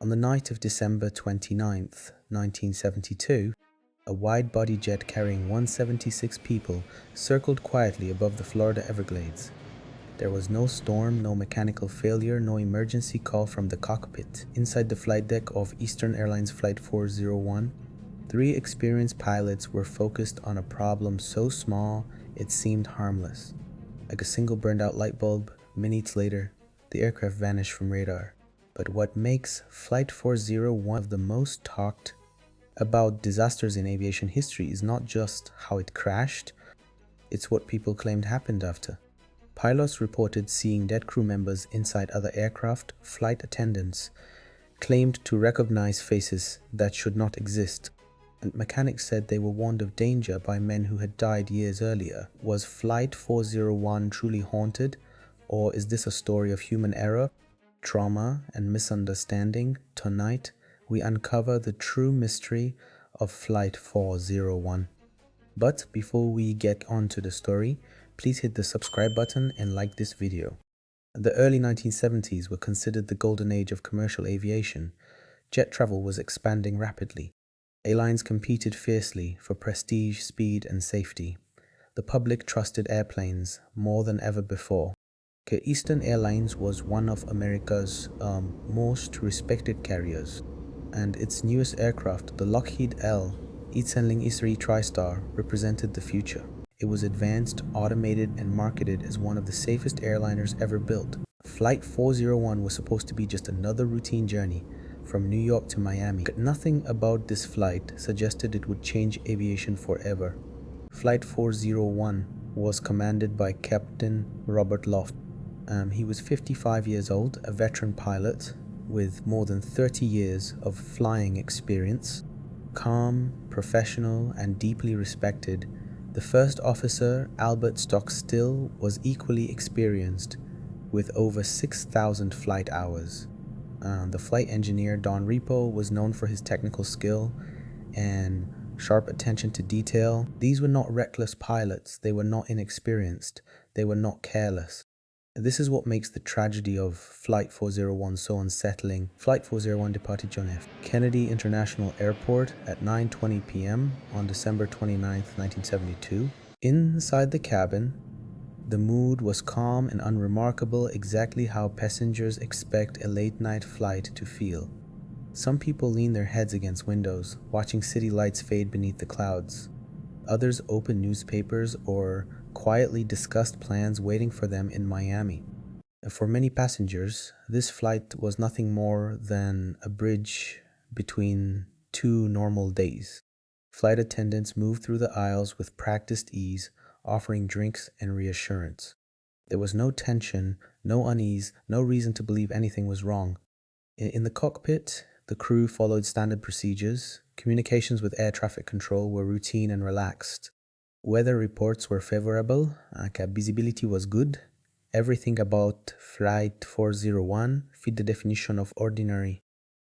On the night of December 29th, 1972, a wide-body jet carrying 176 people circled quietly above the Florida Everglades. There was no storm, no mechanical failure, no emergency call from the cockpit. Inside the flight deck of Eastern Airlines Flight 401, three experienced pilots were focused on a problem so small it seemed harmless. Like a single burned-out light bulb, minutes later, the aircraft vanished from radar. But what makes Flight 401 one of the most talked about disasters in aviation history is not just how it crashed, it's what people claimed happened after. Pilots reported seeing dead crew members inside other aircraft. Flight attendants claimed to recognize faces that should not exist. And mechanics said they were warned of danger by men who had died years earlier. Was Flight 401 truly haunted, or is this a story of human error, trauma, and misunderstanding? Tonight, we uncover the true mystery of Flight 401. But before we get on to the story, please hit the subscribe button and like this video. The early 1970s were considered the golden age of commercial aviation. Jet travel was expanding rapidly. Airlines competed fiercely for prestige, speed, and safety. The public trusted airplanes more than ever before. Eastern Airlines was one of America's most respected carriers, and its newest aircraft, the Lockheed L-1 Isri TriStar, represented the future. It was advanced, automated, and marketed as one of the safest airliners ever built. Flight 401 was supposed to be just another routine journey from New York to Miami. But nothing about this flight suggested it would change aviation forever. Flight 401 was commanded by Captain Robert Loft. He was 55 years old, a veteran pilot with more than 30 years of flying experience. Calm, professional, and deeply respected, the first officer, Albert Stockstill, was equally experienced with over 6,000 flight hours. The flight engineer, Don Repo, was known for his technical skill and sharp attention to detail. These were not reckless pilots, they were not inexperienced, they were not careless. This is what makes the tragedy of Flight 401 so unsettling. Flight 401 departed John F. Kennedy International Airport at 9:20 p.m. on December 29, 1972. Inside the cabin, the mood was calm and unremarkable, exactly how passengers expect a late-night flight to feel. Some people leaned their heads against windows, watching city lights fade beneath the clouds. Others opened newspapers or quietly discussed plans waiting for them in Miami. For many passengers, this flight was nothing more than a bridge between two normal days. Flight attendants moved through the aisles with practiced ease, offering drinks and reassurance. There was no tension, no unease, no reason to believe anything was wrong. In the cockpit, the crew followed standard procedures. Communications with air traffic control were routine and relaxed. Weather reports were favorable, visibility was good. Everything about Flight 401 fit the definition of ordinary.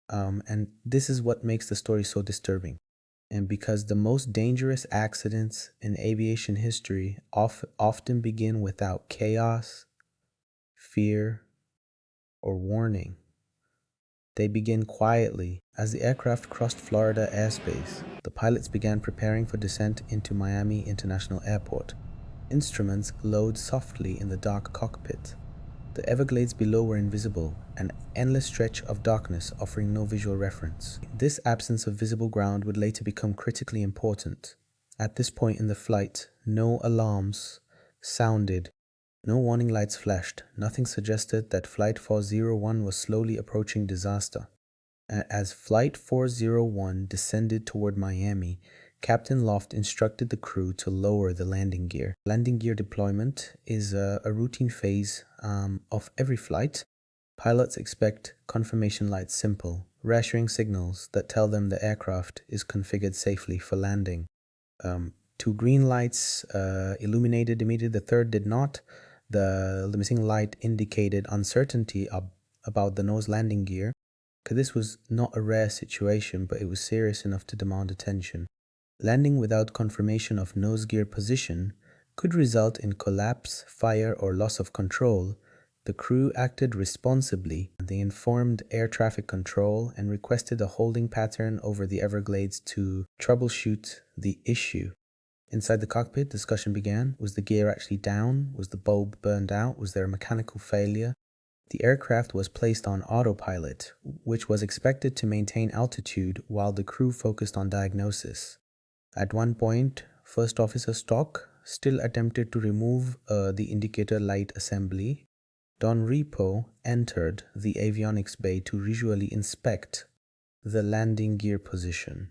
And this is what makes the story so disturbing. And because the most dangerous accidents in aviation history often begin without chaos, fear, or warning. They begin quietly. As the aircraft crossed Florida airspace, the pilots began preparing for descent into Miami International Airport. Instruments glowed softly in the dark cockpit. The Everglades below were invisible, an endless stretch of darkness offering no visual reference. This absence of visible ground would later become critically important. At this point in the flight, no alarms sounded, no warning lights flashed. Nothing suggested that Flight 401 was slowly approaching disaster. As Flight 401 descended toward Miami, Captain Loft instructed the crew to lower the landing gear. Landing gear deployment is a routine phase of every flight. Pilots expect confirmation lights, simple, reassuring signals that tell them the aircraft is configured safely for landing. Two green lights illuminated immediately, the third did not. The missing light indicated uncertainty about the nose landing gear. This was not a rare situation, but it was serious enough to demand attention. Landing without confirmation of nose gear position could result in collapse, fire, or loss of control, The crew acted responsibly. They informed air traffic control and requested a holding pattern over the Everglades to troubleshoot the issue. Inside the cockpit, discussion began. Was the gear actually down? Was the bulb burned out? Was there a mechanical failure? The aircraft was placed on autopilot, which was expected to maintain altitude while the crew focused on diagnosis. At one point, First Officer Stock still attempted to remove the indicator light assembly. Don Repo entered the avionics bay to visually inspect the landing gear position.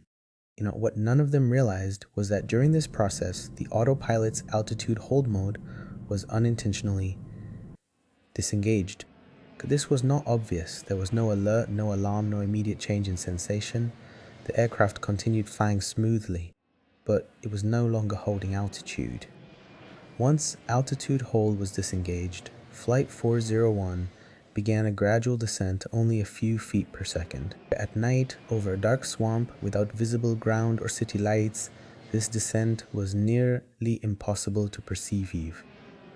What none of them realized was that during this process, the autopilot's altitude hold mode was unintentionally disengaged. This was not obvious. There was no alert, no alarm, no immediate change in sensation. The aircraft continued flying smoothly, but it was no longer holding altitude. Once altitude hold was disengaged, Flight 401 began a gradual descent only a few feet per second. At night, over a dark swamp without visible ground or city lights, this descent was nearly impossible to perceive.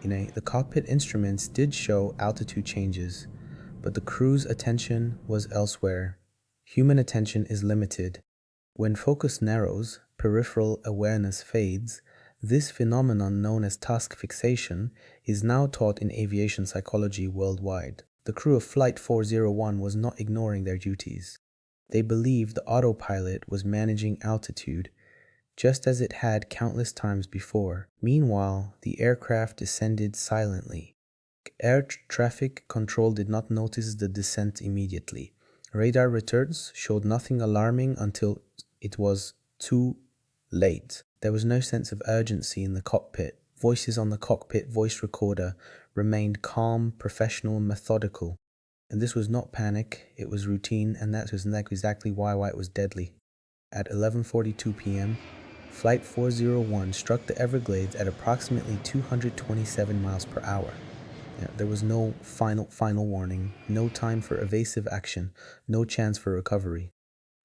The cockpit instruments did show altitude changes, but the crew's attention was elsewhere. Human attention is limited. When focus narrows, peripheral awareness fades. This phenomenon, known as task fixation, is now taught in aviation psychology worldwide. The crew of Flight 401 was not ignoring their duties. They believed the autopilot was managing altitude, just as it had countless times before. Meanwhile, the aircraft descended silently. Air traffic control did not notice the descent immediately. Radar returns showed nothing alarming until it was too late. There was no sense of urgency in the cockpit. Voices on the cockpit voice recorder remained calm, professional, methodical. And this was not panic, it was routine, and that was exactly why it was deadly. At 11:42 p.m., Flight 401 struck the Everglades at approximately 227 miles per hour. There was no final warning, no time for evasive action, no chance for recovery.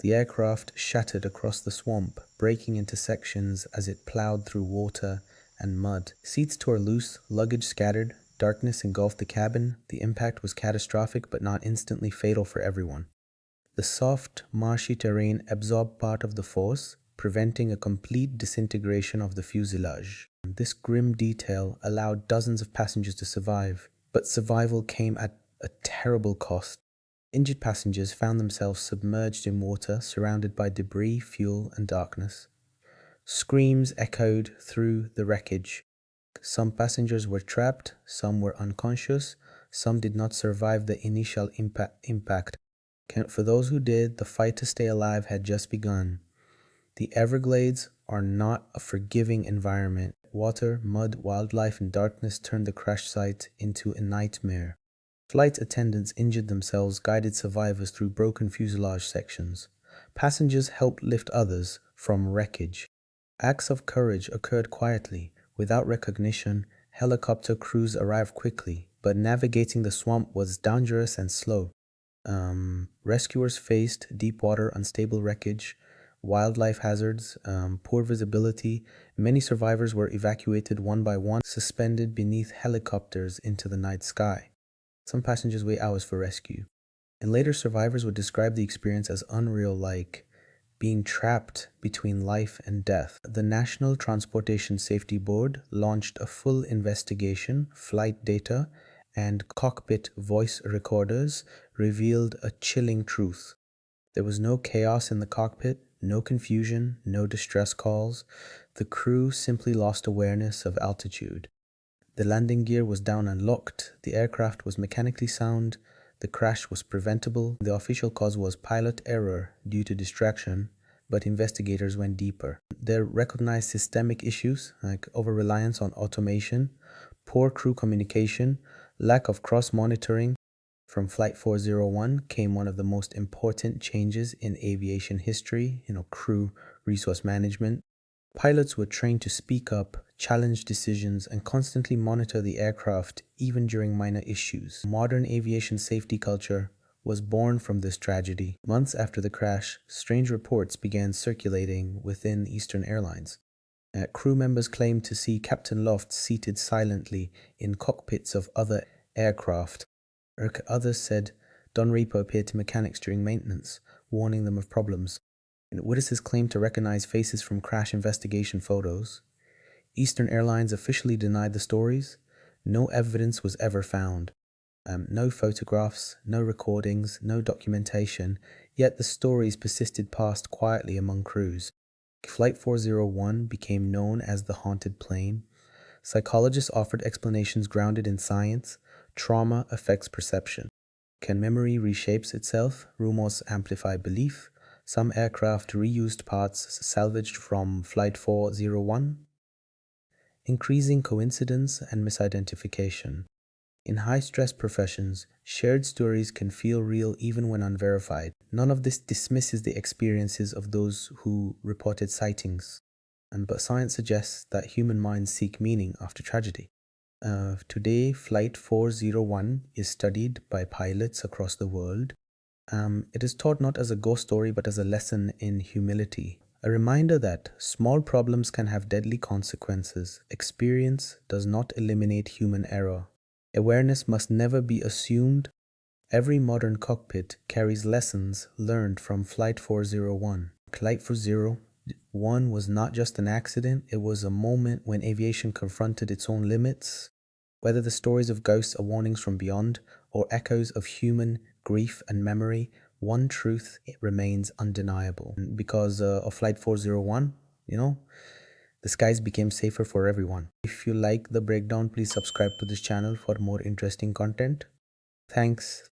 The aircraft shattered across the swamp, breaking into sections as it plowed through water and mud. Seats tore loose, luggage scattered, darkness engulfed the cabin. The impact was catastrophic but not instantly fatal for everyone. The soft, marshy terrain absorbed part of the force, preventing a complete disintegration of the fuselage. This grim detail allowed dozens of passengers to survive, but survival came at a terrible cost. Injured passengers found themselves submerged in water, surrounded by debris, fuel, and darkness. Screams echoed through the wreckage. Some passengers were trapped, some were unconscious, some did not survive the initial impact. For those who did, the fight to stay alive had just begun. The Everglades are not a forgiving environment. Water, mud, wildlife, and darkness turned the crash site into a nightmare. Flight attendants injured themselves, guided survivors through broken fuselage sections. Passengers helped lift others from wreckage. Acts of courage occurred quietly. Without recognition, helicopter crews arrived quickly, but navigating the swamp was dangerous and slow. Rescuers faced deep water, unstable wreckage, wildlife hazards, poor visibility. Many survivors were evacuated one by one, suspended beneath helicopters into the night sky. Some passengers wait hours for rescue. And later survivors would describe the experience as unreal, like being trapped between life and death. The National Transportation Safety Board launched a full investigation. Flight data and cockpit voice recorders revealed a chilling truth. There was no chaos in the cockpit, no confusion, no distress calls. The crew simply lost awareness of altitude. The landing gear was down and locked. The aircraft was mechanically sound. The crash was preventable. The official cause was pilot error due to distraction, but investigators went deeper. They recognized systemic issues like over-reliance on automation, poor crew communication, lack of cross-monitoring. From Flight 401 came one of the most important changes in aviation history, crew resource management. Pilots were trained to speak up, challenge decisions, and constantly monitor the aircraft even during minor issues. Modern aviation safety culture was born from this tragedy. Months after the crash, strange reports began circulating within Eastern Airlines. Crew members claimed to see Captain Loft seated silently in cockpits of other aircraft. Others said Don Reaper appeared to mechanics during maintenance, warning them of problems. And witnesses claimed to recognize faces from crash investigation photos. Eastern Airlines officially denied the stories. No evidence was ever found. No photographs, no recordings, no documentation, yet the stories persisted past quietly among crews. Flight 401 became known as the haunted plane. Psychologists offered explanations grounded in science. Trauma affects perception. Can memory reshapes itself? Rumors amplify belief. Some aircraft reused parts salvaged from Flight 401. Increasing coincidence and misidentification. In high-stress professions, shared stories can feel real even when unverified. None of this dismisses the experiences of those who reported sightings, but science suggests that human minds seek meaning after tragedy. Today, Flight 401 is studied by pilots across the world. It is taught not as a ghost story but as a lesson in humility. A reminder that small problems can have deadly consequences. Experience does not eliminate human error. Awareness must never be assumed. Every modern cockpit carries lessons learned from Flight 401. Flight 401 was not just an accident, it was a moment when aviation confronted its own limits. Whether the stories of ghosts are warnings from beyond or echoes of human grief and memory, one truth remains undeniable. Because of Flight 401, the skies became safer for everyone. If you like the breakdown, please subscribe to this channel for more interesting content. Thanks.